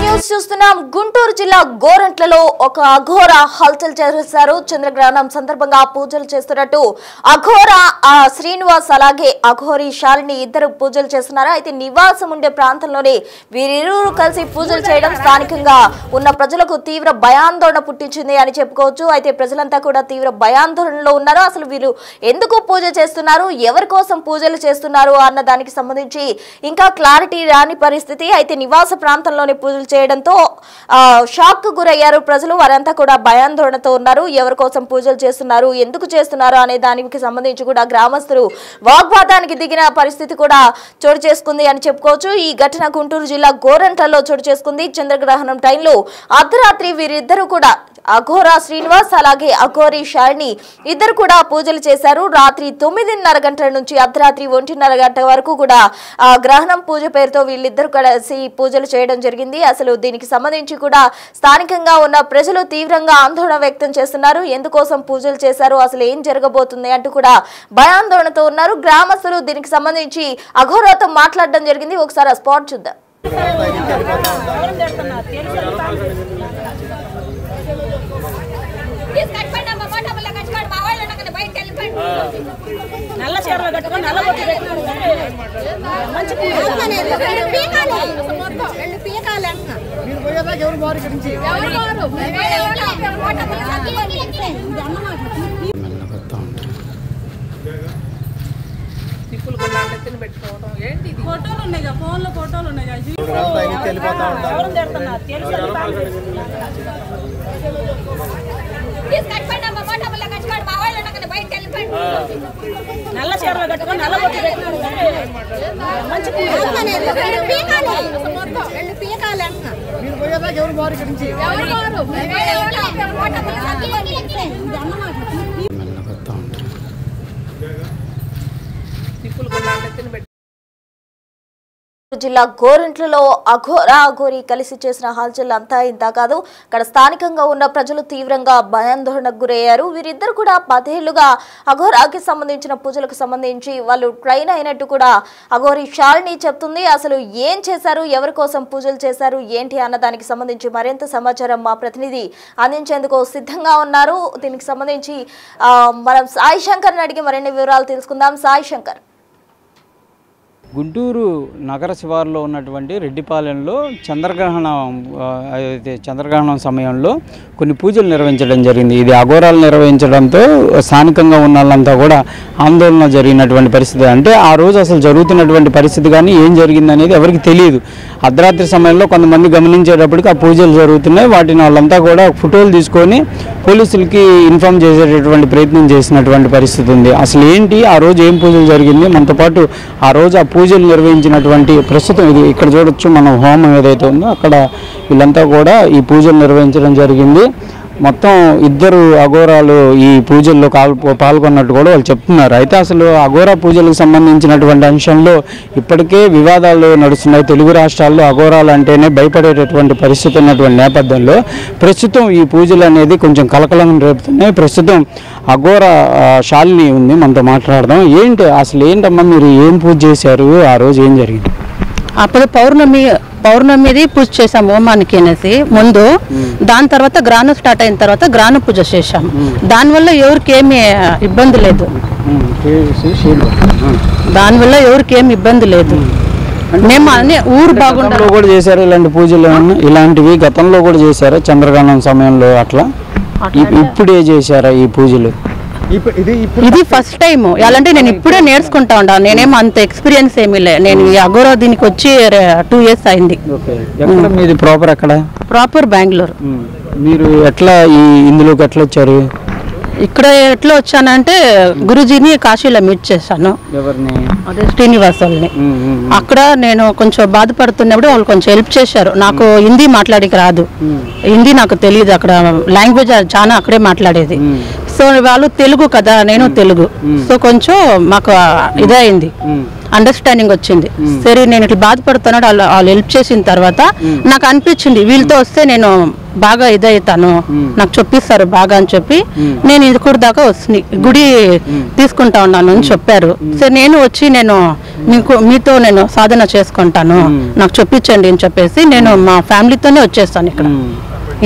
News చూస్తున్నాం. గుంటూరు జిల్లా గోరంట్లలో ఒక అఘోర హల్చల్ చేశారు. చంద్రగ్రహణం సందర్భంగా పూజలు చేస్తున్నట్టు అఘోర శ్రీనివాస్ అలాగే అఘోరి శాలిని ఇద్దరు పూజలు చేస్తున్నారు. అయితే నివాసం ఉండే ప్రాంతంలోనే వీరిరువురు కలిసి పూజలు చేయడం స్థానికంగా ఉన్న ప్రజలకు తీవ్ర భయాందోళన పుట్టించింది అని చెప్పుకోవచ్చు. అయితే ప్రజలంతా కూడా తీవ్ర భయాందోళనలో ఉన్నారు. అసలు వీరు ఎందుకు పూజ చేస్తున్నారు, ఎవరి కోసం పూజలు చేస్తున్నారు అన్న దానికి సంబంధించి ఇంకా క్లారిటీ రాని పరిస్థితి. అయితే నివాస ప్రాంతంలోనే పూజలు చేయడంతో షాక్ కు గురయ్యారు ప్రజలు. వారంతా కూడా భయాందోళనతో ఉన్నారు. ఎవరి కోసం పూజలు చేస్తున్నారు, ఎందుకు చేస్తున్నారు అనే దానికి సంబంధించి కూడా గ్రామస్తులు వాగ్వాదానికి దిగిన పరిస్థితి కూడా చోటు చేసుకుంది అని చెప్పుకోవచ్చు. ఈ ఘటన గుంటూరు జిల్లా గోరంట్లలో చోటు చేసుకుంది. చంద్రగ్రహణం టైంలో అర్ధరాత్రి వీరిద్దరూ కూడా అఘోరా శ్రీనివాస్ అలాగే అఘోరి శాలిని ఇద్దరు కూడా పూజలు చేశారు. రాత్రి 9:30 గంటల నుంచి అర్ధరాత్రి 1:30 గంటల వరకు కూడా గ్రహణం పూజ పేరుతో వీళ్ళిద్దరు కలిసి పూజలు చేయడం జరిగింది. అసలు దీనికి సంబంధించి కూడా స్థానికంగా ఉన్న ప్రజలు తీవ్రంగా ఆందోళన వ్యక్తం చేస్తున్నారు. ఎందుకోసం పూజలు చేశారు, అసలు ఏం జరగబోతుంది అంటూ కూడా భయాందోళనతో ఉన్నారు. గ్రామస్తులు దీనికి సంబంధించి అఘోరాతో మాట్లాడడం జరిగింది. ఒకసారి ఆ స్పాట్ చూద్దాం. నల్ల చీరలు కట్టుకొని నల్ల బొట్టు పెట్టుకొని మంచి తిప్పులు కూడా నెత్తిన పెట్టుకోవడం ఏంటి? ఫోటోలు ఉన్నాయి, ఫోన్లో ఫోటోలు ఉన్నాయి. నల్ల చీరలు కట్టుకొని నల్ల బొట్టు పెట్టుకొని మంచి తిప్పులు కూడా నెత్తిన పెట్టి జిల్లా గోరంట్లలో అఘోరి కలిసి చేసిన హల్చల్ అంతా ఇంత కాదు. అక్కడ స్థానికంగా ఉన్న ప్రజలు తీవ్రంగా భయాందోళనకు గురయ్యారు. వీరిద్దరు కూడా 10 ఏళ్లుగా అఘోరాకి సంబంధించిన పూజలకు సంబంధించి వాళ్ళు ట్రైన్ అయినట్టు కూడా అఘోరి శాలిని చెప్తుంది. అసలు ఏం చేశారు, ఎవరి కోసం పూజలు చేశారు, ఏంటి అన్న దానికి సంబంధించి మరింత సమాచారం మా ప్రతినిధి అందించేందుకు సిద్ధంగా ఉన్నారు. దీనికి సంబంధించి మనం సాయి శంకర్ని అడిగి మరిన్ని వివరాలు తెలుసుకుందాం. సాయి శంకర్, గుంటూరు నగర శివారులో ఉన్నటువంటి రెడ్డిపాలెంలో చంద్రగ్రహణం సమయంలో కొన్ని పూజలు నిర్వహించడం జరిగింది. ఇది అఘోరాలు నిర్వహించడంతో స్థానికంగా ఉన్న వాళ్ళంతా కూడా ఆందోళన జరిగినటువంటి పరిస్థితి. అంటే ఆ రోజు అసలు జరుగుతున్నటువంటి పరిస్థితి కానీ ఏం జరిగింది అనేది ఎవరికి తెలియదు. అర్ధరాత్రి సమయంలో కొంతమంది గమనించేటప్పటికి ఆ పూజలు జరుగుతున్నాయి. వాటిని వాళ్ళంతా కూడా ఫోటోలు తీసుకొని పోలీసులకి ఇన్ఫామ్ చేసేటటువంటి ప్రయత్నం చేసినటువంటి పరిస్థితి ఉంది. అసలు ఏంటి ఆ రోజు ఏం పూజలు జరిగింది, మనతో పాటు ఆ రోజు ఆ పూజలు నిర్వహించినటువంటి ప్రస్తుతం ఇది ఇక్కడ చూడొచ్చు మనం హోమం ఏదైతే ఉందో అక్కడ వీళ్ళంతా కూడా ఈ పూజలు నిర్వహించడం జరిగింది. మొత్తం 2 అఘోరాలు ఈ పూజల్లో పాల్గొన్నట్టు కూడా వాళ్ళు చెప్తున్నారు. అయితే అసలు అఘోరా పూజలకు సంబంధించినటువంటి అంశంలో ఇప్పటికే వివాదాలు నడుస్తున్నాయి. తెలుగు రాష్ట్రాల్లో అఘోరాలు అంటేనే భయపడేటటువంటి పరిస్థితి ఉన్నటువంటి నేపథ్యంలో ప్రస్తుతం ఈ పూజలు అనేది కొంచెం కలకలం రేపుతున్నాయి. ప్రస్తుతం అఘోరా శాలిని ఉంది, మనతో మాట్లాడదాం. ఏంటి అసలు ఏంటమ్మా మీరు ఏం పూజ చేశారు, ఆ రోజు ఏం జరిగింది? అప్పుడు పౌర్ణమిది పూజ చేసాం హోమానికి అనేసి ముందు. దాని తర్వాత గ్రానం స్టార్ట్ అయిన తర్వాత గ్రాన పూజ చేసాం. దానివల్ల ఎవరికి ఏమి ఇబ్బంది లేదు, మేము అన్ని ఊరు బాగుండలో కూడా చేశారు ఇలాంటి పూజలు. ఇలాంటివి గతంలో కూడా చేశారా చంద్రగ్రహణం సమయంలో అట్లా? ఇప్పుడే చేశారా ఈ పూజలు? ఇది ఫస్ట్ టైం. ఎలాంటి నేను ఇప్పుడే నేర్చుకుంటా ఉంటాను. నేనేమో అంత ఎక్స్పీరియన్స్ ఏమీ లేదు. నేను ఈ అఘోరా దీనికి వచ్చి 2 years అయింది. మీది ప్రాపర్ ఎక్కడ? ప్రాపర్ బెంగళూరు. మీరు ఎట్లా ఇందులోకి ఎట్లా వచ్చారు? ఇక్కడ ఎట్లా వచ్చానంటే గురుజీని కాశీలో మీట్ చేశాను, అదే శ్రీనివాస్ వాళ్ళని. అక్కడ నేను కొంచెం బాధపడుతున్నప్పుడు వాళ్ళు కొంచెం హెల్ప్ చేశారు. నాకు హిందీ మాట్లాడికి రాదు, హిందీ నాకు తెలియదు. అక్కడ లాంగ్వేజ్ చాలా అక్కడే మాట్లాడేది. సో వాళ్ళు తెలుగు కదా, నేను తెలుగు. సో కొంచెం మాకు ఇదైంది. అండర్స్టాండింగ్ వచ్చింది. సరే నేను ఇట్లా బాధపడుతున్నాడు, వాళ్ళు హెల్ప్ చేసిన తర్వాత నాకు అనిపించింది వీళ్ళతో వస్తే నేను బాగా ఇదవుతాను, నాకు చెప్పిస్తారు బాగా అని చెప్పి నేను ఇది కూడా దాకా వస్తుంది గుడి తీసుకుంటా ఉన్నాను అని చెప్పారు. సరే నేను వచ్చి నేను మీతో నేను సాధన చేసుకుంటాను, నాకు చెప్పించండి అని చెప్పేసి నేను మా ఫ్యామిలీతోనే వచ్చేస్తాను ఇక్కడ.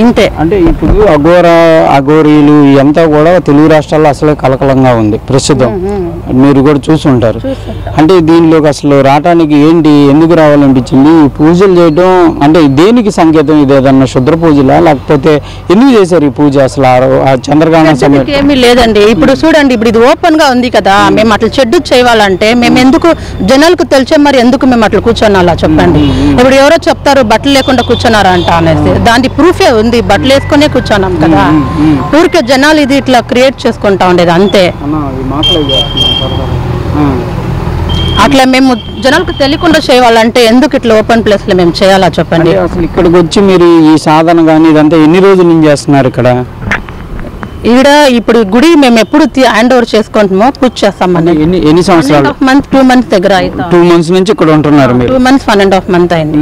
ఇంతే. అంటే ఇప్పుడు అఘోరీలు ఇదంతా కూడా తెలుగు రాష్ట్రాల్లో అసలే కలకలంగా ఉంది ప్రస్తుతం, మీరు కూడా చూసుంటారు. అంటే దీనిలోకి అసలు రావడానికి ఏంటి, ఎందుకు రావాలనిపించింది? ఈ పూజలు చేయడం అంటే దేనికి సంకేతం? ఇది ఏదన్నా శుద్ర పూజలా, లేకపోతే ఎందుకు చేశారు ఈ పూజ అసలు ఆ చంద్రగ్రహణం సమయం? ఏమీ లేదండి. ఇప్పుడు చూడండి, ఇప్పుడు ఇది ఓపెన్ గా ఉంది కదా, మేము అట్లా చెడ్డు చేయాలంటే మేము ఎందుకు జనాలకు తెలిసే మరి ఎందుకు మేము అట్లా కూర్చోనాలా చెప్పండి? ఇప్పుడు ఎవరో చెప్తారు బట్టలు లేకుండా కూర్చున్నారా అంట అనేసి, దాని ప్రూఫే ఉంది, బట్టలు వేసుకునే కూర్చున్నాం కదా. ఊరికే జనాలు ఇది ఇట్లా క్రియేట్ చేసుకుంటా ఉండేది అంతే. అట్లా మేము జనాలకు తెలియకుండా చేయాలంటే ఎందుకు ఇట్లా ఓపెన్ ప్లేస్ లో మేము చేయాలా చెప్పండి? అసలు ఇక్కడికి వచ్చి మీరు ఈ సాధన కానీ ఇదంతా ఎన్ని రోజుల నుంచి చేస్తున్నారు ఇక్కడ? ఈడ ఇప్పుడు గుడి మేము ఎప్పుడు హ్యాండ్ ఓవర్ చేసుకుంటామో పూజ చేస్తామని. ఎన్ని సంవత్సరాలు? 2 months దగ్గర అవుతా. 2 months నుంచి ఇక్కడ ఉంటున్నారు మీరు? 2 months 1.5 month అయింది.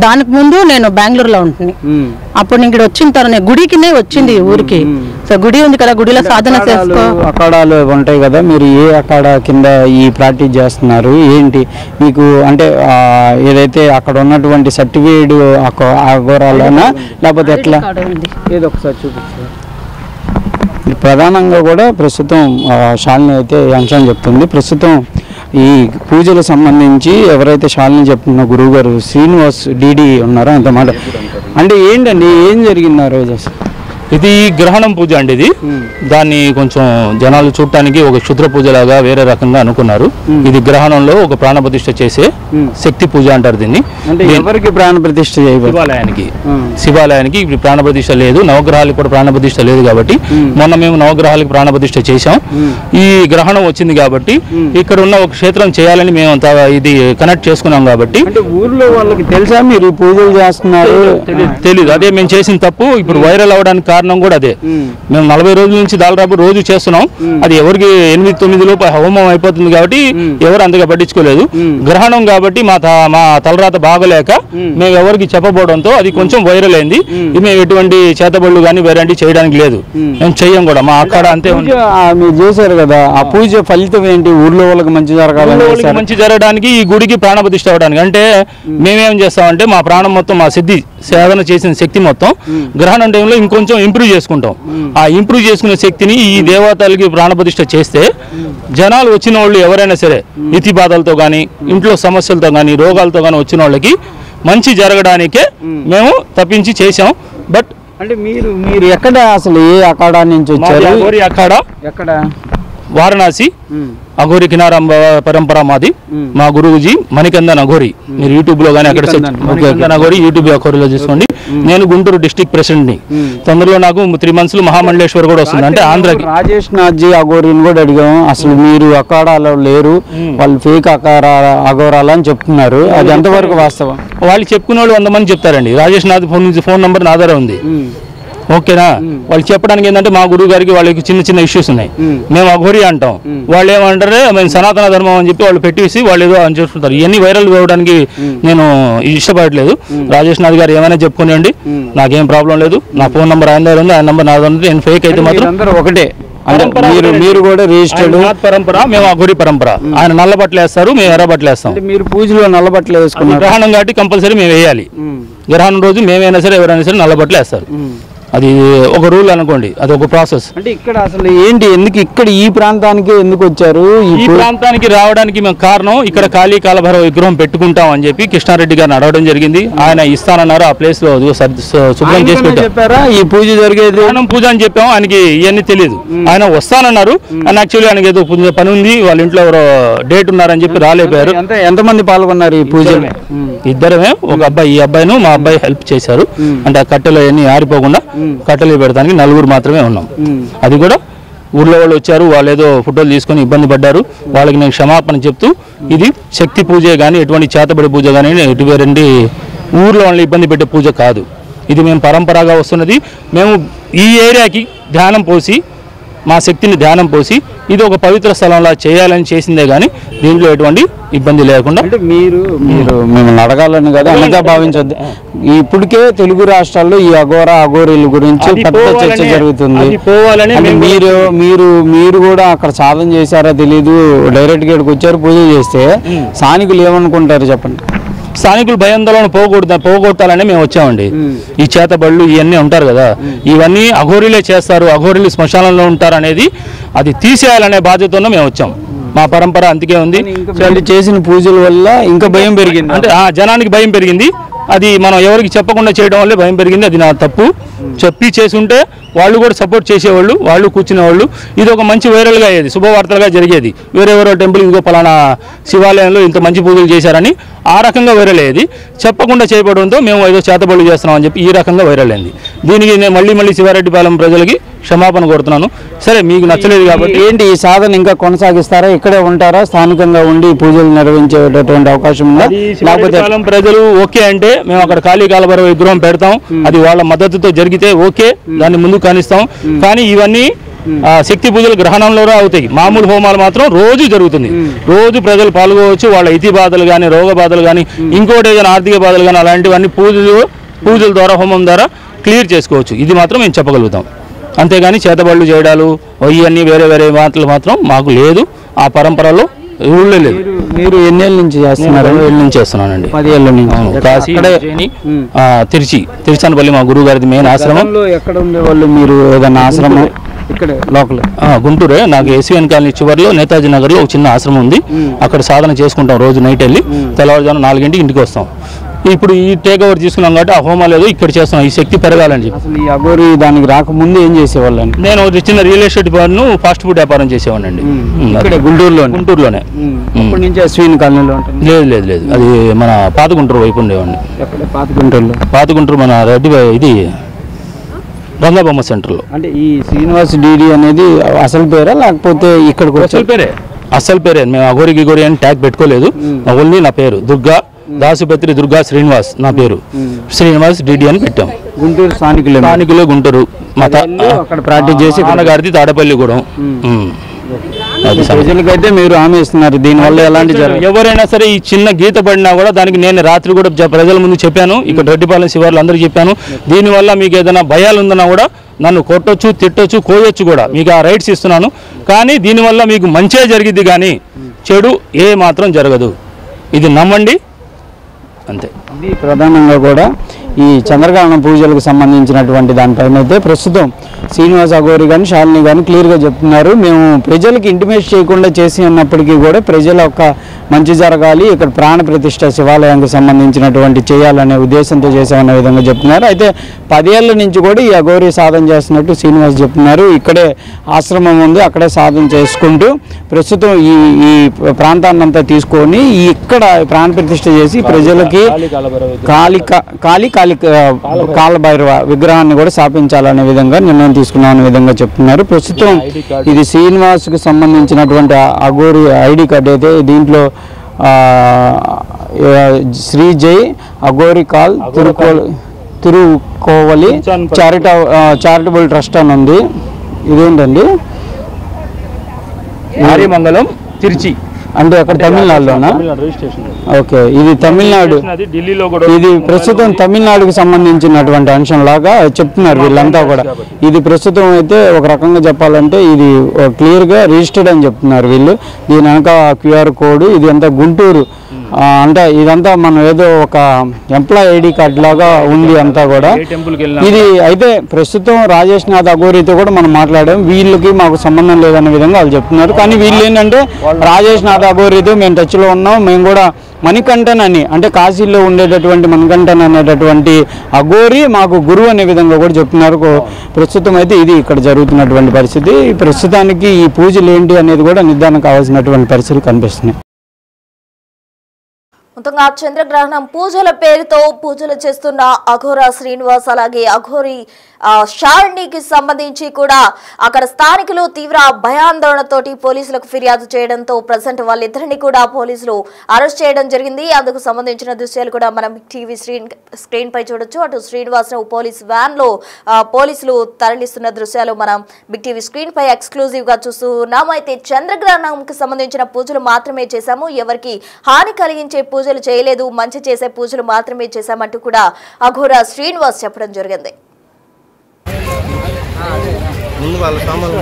దానికి ముందు నేను బెంగళూరులో ఉంటుంది. అప్పుడు ఇక్కడ వచ్చిన తర్వాత గుడికినే వచ్చింది ఊరికి. సో గుడి ఉంది కదా, గుడిలో సాధన చేసుకో. అఖాడాలు ఉంటాయి కదా, మీరు ఏ అఖాడా కింద ఈ ప్రాక్టీస్ చేస్తున్నారు ఏంటి మీకు? అంటే ఏదైతే అక్కడ ఉన్నటువంటి సర్టిఫికేట్ అఘోరాలనా లేకపోతే ఎట్లా? ఏదో ఒకసారి చూపించారు. ప్రధానంగా కూడా ప్రస్తుతం శాలిని అయితే ఈ అంశం చెప్తుంది. ప్రస్తుతం ఈ పూజలకు సంబంధించి ఎవరైతే శాలిని చెప్తున్న గురువు గారు శ్రీనివాస్ డిడి ఉన్నారో అంత మాట. అంటే ఏంటండి, ఏం జరిగింది ఆ రోజు? ఇది గ్రహణం పూజ అండి. ఇది దాన్ని కొంచెం జనాలు చూడటానికి ఒక క్షుద్ర పూజలాగా వేరే రకంగా అనుకున్నారు. ఇది గ్రహణంలో ఒక ప్రాణప్రతిష్ఠ చేసే శక్తి పూజ అంటారు దీన్ని. ఎవరికి ప్రాణప్రతిష్ఠ? శివాలయానికి ఇప్పుడు ప్రాణప్రతిష్ఠ లేదు, నవగ్రహాలకు కూడా ప్రాణప్రతిష్ఠ లేదు కాబట్టి మొన్న మేము నవగ్రహాలకు ప్రాణప్రతిష్ఠ చేశాం. ఈ గ్రహణం వచ్చింది కాబట్టి ఇక్కడ ఉన్న ఒక క్షేత్రం చేయాలని మేము ఇది కనెక్ట్ చేసుకున్నాం కాబట్టి. ఊర్లో వాళ్ళకి తెలుసా మీరు పూజలు చేస్తున్నారు? తెలీదు. అదే మేము చేసిన తప్పు. ఇప్పుడు వైరల్ అవడానికి కారణం కూడా అదే. మేము 40 రోజుల నుంచి దాదాపు రోజు చేస్తున్నాం. అది ఎవరికి 8-9 లోపు హోమం అయిపోతుంది కాబట్టి ఎవరు అంతగా పట్టించుకోలేదు. గ్రహణం కాబట్టి మా తలరాత బాగలేక మేము ఎవరికి చెప్పబోవడంతో అది కొంచెం వైరల్ అయింది. మేము ఎటువంటి చేతబడులు కానీ వేరేంటి చేయడానికి లేదు, మేము చెయ్యం కూడా. మా అక్కడ అంతే మీరు చేశారు కదా, ఆ పూజ ఫలితం ఏంటి? ఊర్లో వాళ్ళకి మంచి జరగాలి, మంచి జరగడానికి, ఈ గుడికి ప్రాణప్రతిష్ఠ అవడానికి. అంటే మేమేం చేస్తామంటే మా ప్రాణం మొత్తం, మా సిద్ధి సాధన చేసిన శక్తి మొత్తం గ్రహణం టైంలో ఇంకొంచెం ఇంప్రూవ్ చేసుకుంటాం. ఆ ఇంప్రూవ్ చేసుకునే శక్తిని ఈ దేవతలకి ప్రాణప్రతిష్ఠ చేస్తే జనాలు వచ్చిన వాళ్ళు ఎవరైనా సరే ఇతి బాధలతో కానీ, ఇంట్లో సమస్యలతో కానీ, రోగాలతో కానీ వచ్చిన వాళ్ళకి మంచి జరగడానికే మేము తప్పించి చేసాం. బట్ అంటే మీరు ఎక్కడ అసలు ఏ అఖాడా నుంచి వచ్చారు? అఘోరి అఖాడా ఎక్కడ? వారణాసి అఘోరి కినారం పరంపర మాది. మా గురువుజీ మణికందన్ అఘోరి. మీరు యూట్యూబ్ లో కానీ అక్కడ మణికందన్ అఘోరి యూట్యూబ్ అఘోరిలో చూసుకోండి. నేను గుంటూరు డిస్ట్రిక్ట్ ప్రెసిడెంట్ ని. తొందరలో నాకు 3 months మహామండలేశ్వర్ కూడా వస్తుంది. అంటే ఆంధ్రకి. రాజేష్ నాథ్జీ అఘోరిని కూడా అడిగాం, అసలు మీరు అఖాడాలో లేరు, వాళ్ళు ఫేక్ అఘోరాలు అని చెప్తున్నారు. అది ఎంతవరకు వాస్తవం? వాళ్ళు చెప్పుకునే వాళ్ళు 100 మంది చెప్తారండి. రాజేష్ నాథ్ ఫోన్ నంబర్ నా దగ్గర ఉంది. ఓకేనా? వాళ్ళు చెప్పడానికి ఏంటంటే మా గురువు గారికి వాళ్ళకి చిన్న ఇష్యూస్ ఉన్నాయి, మేము అఘోరి అంటాం, వాళ్ళు ఏమంటారు మేము సనాతన ధర్మం అని చెప్పి వాళ్ళు పెట్టేసి వాళ్ళు ఏదో అని చెప్తుంటారు. ఇవన్నీ వైరల్ కావడానికి నేను ఇష్టపడట్లేదు. రాజేష్ నాథ్ గారు ఏమైనా చెప్పుకోండి, నాకేం ప్రాబ్లం లేదు. నా ఫోన్ నెంబర్ ఆయన దగ్గర ఉంది, ఆయన నెంబర్ నా దగ్గర ఉంది. నేను ఫేక్ అయితే మాత్రం ఒకటే. మీరు కూడా రిజిస్టర్డ్ పరంపర, మేము అఘోరి పరంపర. ఆయన నల్ల బట్టలు వేస్తారు, మేము ఎర్ర బట్టలు వేస్తాం. మీరు పూజలో నల్ల బట్టలు వేసుకున్నారు. గ్రహణం కాబట్టి కంపల్సరీ మేము వేయాలి. గ్రహణం రోజు మేమైనా సరే ఎవరైనా సరే నల్ల బట్టలు వేస్తారు. అది ఒక రూల్ అనుకోండి, అది ఒక ప్రాసెస్. అంటే ఇక్కడ అసలు ఏంటి, ఎందుకు ఇక్కడ ఈ ప్రాంతానికి ఎందుకు వచ్చారు? ఈ ప్రాంతానికి రావడానికి మేము కారణం, ఇక్కడ కాళీ కాలభైరవ విగ్రహం పెట్టుకుంటాం అని చెప్పి కృష్ణారెడ్డి గారిని అడగడం జరిగింది. ఆయన ఇస్తానన్నారు. ఆ ప్లేస్ లో శుభ్రం చేసి చెప్పారా ఈ పూజ జరిగేది? పూజ అని చెప్పాము. ఆయనకి ఇవన్నీ తెలియదు. ఆయన వస్తానన్నారు. ఆయన యాక్చువల్లీ ఆయనకి ఏదో పని ఉంది, వాళ్ళ ఇంట్లో ఎవరో డేట్ ఉన్నారని చెప్పి రాలేకపోయారు. ఎంతమంది పాల్గొన్నారు ఈ పూజ? ఇద్దరమే. ఒక అబ్బాయి, ఈ అబ్బాయిను మా అబ్బాయి హెల్ప్ చేశారు. అంటే ఆ కట్టెలు అవన్నీ ఆరిపోకుండా కట్టెలు పెడతానికి 4 మాత్రమే ఉన్నాం. అది కూడా ఊర్లో వాళ్ళు వచ్చారు, వాళ్ళు ఏదో ఫోటోలు తీసుకొని ఇబ్బంది పడ్డారు. వాళ్ళకి నేను క్షమాపణ చెప్తూ, ఇది శక్తి పూజే కానీ ఎటువంటి చేతబడి పూజ కానీ ఎటువంటి ఊర్లో వాళ్ళని ఇబ్బంది పెట్టే పూజ కాదు. ఇది మేము పరంపరగా వస్తున్నది. మేము ఈ ఏరియాకి ధ్యానం పోసి మా శక్తిని ధ్యానం పోసి ఇది ఒక పవిత్ర స్థలంలా చేయాలని చేసిందే కానీ దీంట్లో ఎటువంటి ఇబ్బంది లేకుండా. అంటే మీరు మిమ్మల్ని అడగాలని కదా అనగా భావించద్దు. ఇప్పటికే తెలుగు రాష్ట్రాల్లో ఈ అఘోరీల గురించి పెద్ద చర్చ జరుగుతుంది. మీరు కూడా అక్కడ సాధన చేశారా తెలీదు, డైరెక్ట్ గా ఇక్కడికి వచ్చారు, పూజ చేస్తే స్థానికులు ఏమనుకుంటారు చెప్పండి? స్థానికులు భయాందోళన పోగొట్టాలని మేము వచ్చామండి. ఈ చేతబళ్ళు ఇవన్నీ ఉంటారు కదా, ఇవన్నీ అఘోరీలే చేస్తారు, అఘోరీలు శ్మశానంలో ఉంటారు అనేది అది తీసేయాలనే బాధ్యతతో మేము వచ్చాం. మా పరంపర అందుకే ఉంది. చేసిన పూజల వల్ల ఇంకా భయం పెరిగింది, అంటే జనానికి భయం పెరిగింది. అది మనం ఎవరికి చెప్పకుండా చేయడం వల్లే భయం పెరిగింది. అది నా తప్పు. చెప్పి చేసి ఉంటే వాళ్ళు కూడా సపోర్ట్ చేసేవాళ్ళు, వాళ్ళు కూర్చునేవాళ్ళు. ఇది ఒక మంచి వైరల్గా అయ్యేది, శుభవార్తలుగా జరిగేది. వేరెవరో టెంపుల్ ఇదిగో పలానా శివాలయంలో ఇంత మంచి పూజలు చేశారని ఆ రకంగా వైరల్ అయ్యేది. చెప్పకుండా చేయబడంతో మేము ఏదో చేతబడులు చేస్తున్నాం అని చెప్పి ఈ రకంగా వైరల్ అయింది. దీనికి నేను మళ్ళీ శివారెడ్డిపాలెం ప్రజలకి క్షమాపణ కోరుతున్నాను. సరే, మీకు నచ్చలేదు కాబట్టి ఏంటి ఈ సాధన ఇంకా కొనసాగిస్తారా, ఇక్కడే ఉంటారా, స్థానికంగా ఉండి పూజలు నిర్వహించేటటువంటి అవకాశం ఉందా? లేకపోతే ప్రజలు ఓకే అంటే మేము అక్కడ కాళీ కాలభైరవ విగ్రహం పెడతాం. అది వాళ్ళ మద్దతుతో జరిగితే ఓకే, దాన్ని ముందుకు కానిస్తాం. కానీ ఇవన్నీ శక్తి పూజలు గ్రహణంలోనే అవుతాయి. మామూలు హోమాలు మాత్రం రోజు జరుగుతుంది. రోజు ప్రజలు పాల్గొవచ్చు. వాళ్ళ ఇతి బాధలు కానీ, రోగ బాధలు కానీ, ఇంకోటి ఏదైనా ఆర్థిక బాధలు కానీ అలాంటివన్నీ పూజల ద్వారా, హోమం ద్వారా క్లియర్ చేసుకోవచ్చు. ఇది మాత్రం మేము చెప్పగలుగుతాం. అంతేగాని చేతబళ్ళు చేయడాలు ఇవన్నీ వేరే మాటలు మాత్రం మాకు లేదు. ఆ పరంపరలో ఊళ్ళో లేదు. మీరు ఎన్నేళ్ళ నుంచి చేస్తున్నారు? 2 ఏళ్ళ నుంచి చేస్తున్నానండి. 10 ఏళ్ళ నుంచి. కాశీ, తిరుచానపల్లి మా గురువు గారిది మెయిన్ ఆశ్రమం. ఎక్కడ ఉండేవాళ్ళు మీరు? ఏదైనా ఆశ్రమం ఇక్కడ లోకల్? గుంటూరే. నాకు ఎస్వీఎన్ కాలనీ చివరిలో నేతాజీ నగర్లో ఒక చిన్న ఆశ్రమం ఉంది. అక్కడ సాధన చేసుకుంటాం. రోజు నైట్ వెళ్ళి తెల్లవారుజాము 4 ఇంటికి వస్తాం. ఇప్పుడు ఈ టేక్ ఓవర్ తీసుకున్నాం కాబట్టి ఆ హోమాలు ఏదో ఇక్కడ చేస్తున్నాం, ఈ శక్తి పెరగాలని చెప్పి. అసలు ఈ అఘోరీ దానికి రాకముందు ఏం చేసేవాళ్ళని? నేను చిన్న రియల్ ఎస్టేట్ ఫాస్ట్ ఫుడ్ వ్యాపారం చేసేవాడిని. గుంటూరులోనే. ఇప్పటి నుంచి అశ్విన్ కాలనీలో? లేదు, అది మన పాత గుంటూరు వైపు ఉండేవాడిని. పాత గుంటూరు మన రెడ్డి ఇది రంగబొమ్మ సెంటర్లో. అంటే ఈ శ్రీనివాస్ డిడి అనేది అసలు పేరా లేకపోతే ఇక్కడికి? అసలు పేరే. మేము అఘోరి అని ట్యాగ్ పెట్టుకోలేదు. ఓన్లీ నా పేరు దుర్గా దాసుపత్రి దుర్గా శ్రీనివాస్. నా పేరు శ్రీనివాస్ డిడి అని పెట్టాం. గుంటూరు స్థానికులే గుంటూరు. అక్కడ ప్రాక్టీస్ చేసి నాన్నగారిది తాడపల్లిగూడెం. ప్రజలకైతే మీరు హామీ ఇస్తున్నారు దీనివల్ల ఎలాంటి ఎవరైనా సరే ఈ చిన్న గీత పడినా కూడా దానికి నేను రాత్రి కూడా ప్రజల ముందు చెప్పాను. ఇక్కడ రెడ్డిపాలెం శివార్లు అందరూ చెప్పాను. దీనివల్ల మీకు ఏదైనా భయాలు ఉందన్నా కూడా నన్ను కొట్టొచ్చు, తిట్టొచ్చు, కోయొచ్చు కూడా, మీకు ఆ రైట్స్ ఇస్తున్నాను. కానీ దీనివల్ల మీకు మంచే జరిగిద్ది కానీ చెడు ఏ మాత్రం జరగదు. ఇది నమ్మండి అంతే. ఇది ప్రధానంగా కూడా ఈ చంద్రగ్రహణం పూజలకు సంబంధించినటువంటి దానిపైన అయితే ప్రస్తుతం శ్రీనివాస్ అఘోరి కానీ శాలిని కానీ క్లియర్గా చెప్తున్నారు. మేము ప్రజలకు ఇంటిమేట్ చేయకుండా చేసి ఉన్నప్పటికీ కూడా ప్రజల యొక్క మంచి జరగాలి, ఇక్కడ ప్రాణ ప్రతిష్ఠ శివాలయానికి సంబంధించినటువంటి చేయాలనే ఉద్దేశంతో చేసామనే విధంగా చెప్తున్నారు. అయితే 10 ఏళ్ల నుంచి కూడా ఈ అఘోరి సాధన చేస్తున్నట్టు శ్రీనివాస్ చెప్తున్నారు. ఇక్కడే ఆశ్రమం ఉంది, అక్కడే సాధన చేసుకుంటూ ప్రస్తుతం ఈ ప్రాంతాన్నంతా తీసుకొని ఇక్కడ ప్రాణ ప్రతిష్ఠ చేసి ప్రజలకి కాలభైరవ విగ్రహాన్ని కూడా స్థాపించాలనే విధంగా నిర్ణయం తీసుకున్నామనే విధంగా చెప్తున్నారు. ప్రస్తుతం ఇది శ్రీనివాస్కి సంబంధించినటువంటి అఘోరి ఐడి కార్డు అయితే దీంట్లో శ్రీ జై అఘోరి కాల్ తిరుకోవలి చారిటబుల్ ట్రస్ట్ అని ఉంది. ఇదేంటండి? ఆర్యమంగళం తిరుచి అంటే అక్కడ తమిళనాడులోనా? ఓకే, ఇది తమిళనాడు. ఇది ప్రస్తుతం తమిళనాడుకి సంబంధించినటువంటి అంశం లాగా చెప్తున్నారు వీళ్ళంతా కూడా. ఇది ప్రస్తుతం అయితే ఒక రకంగా చెప్పాలంటే ఇది క్లియర్గా రిజిస్టర్డ్ అని చెప్తున్నారు వీళ్ళు. దీని వెనక QR కోడ్. ఇది అంతా గుంటూరు, అంటే ఇదంతా మనం ఏదో ఒక ఎంప్లాయ్ ఐడి కార్డు లాగా ఉంది అంతా కూడా. ఇది అయితే ప్రస్తుతం రాజేష్ నాథ్ అఘోరితో కూడా మనం మాట్లాడాం. వీళ్ళకి మాకు సంబంధం లేదనే విధంగా వాళ్ళు చెప్తున్నారు. కానీ వీళ్ళు ఏంటంటే రాజేష్ నాథ్ అఘోరితో మేము టచ్లో ఉన్నాం, మేము కూడా మణికంఠన్ అని, అంటే కాశీలో ఉండేటటువంటి మణికంఠన్ అనేటటువంటి అఘోరి మాకు గురువు అనే విధంగా కూడా చెప్తున్నారు. ప్రస్తుతం అయితే ఇది ఇక్కడ జరుగుతున్నటువంటి పరిస్థితి. ప్రస్తుతానికి ఈ పూజలు ఏంటి అనేది కూడా నిర్ధారణ కావాల్సినటువంటి పరిస్థితులు కనిపిస్తున్నాయి. మొత్తంగా చంద్రగ్రహణం పూజల పేరుతో పూజలు చేస్తున్న అఘోర శ్రీనివాస్ అలాగే అఘోరి శాలినికి సంబంధించి కూడా అక్కడ స్థానికులు తీవ్ర భయాందోళనతోటి పోలీసులకు ఫిర్యాదు చేయడంతో ప్రజెంట్ వాళ్ళిద్దరిని కూడా పోలీసులు అరెస్ట్ చేయడం జరిగింది. అందుకు సంబంధించిన దృశ్యాలు కూడా మనం టీవీ స్క్రీన్ పై చూడొచ్చు. అటు శ్రీనివాస్ పోలీస్ వ్యాన్ లో పోలీసులు తరలిస్తున్న దృశ్యాలు మనం బిగ్ టీవీ స్క్రీన్ పై ఎక్స్క్లూజివ్ గా చూస్తూ ఉన్నాము. అయితే చంద్రగ్రహణంకి సంబంధించిన పూజలు మాత్రమే చేశాము, ఎవరికి హాని కలిగించే పూజలు చేయలేదు, మంచి చేసే పూజలు మాత్రమే చేశామంటూ కూడా అఘోరా శ్రీనివాస్ చెప్పడం జరిగింది. ముందు వాళ్ళ సామాన్లు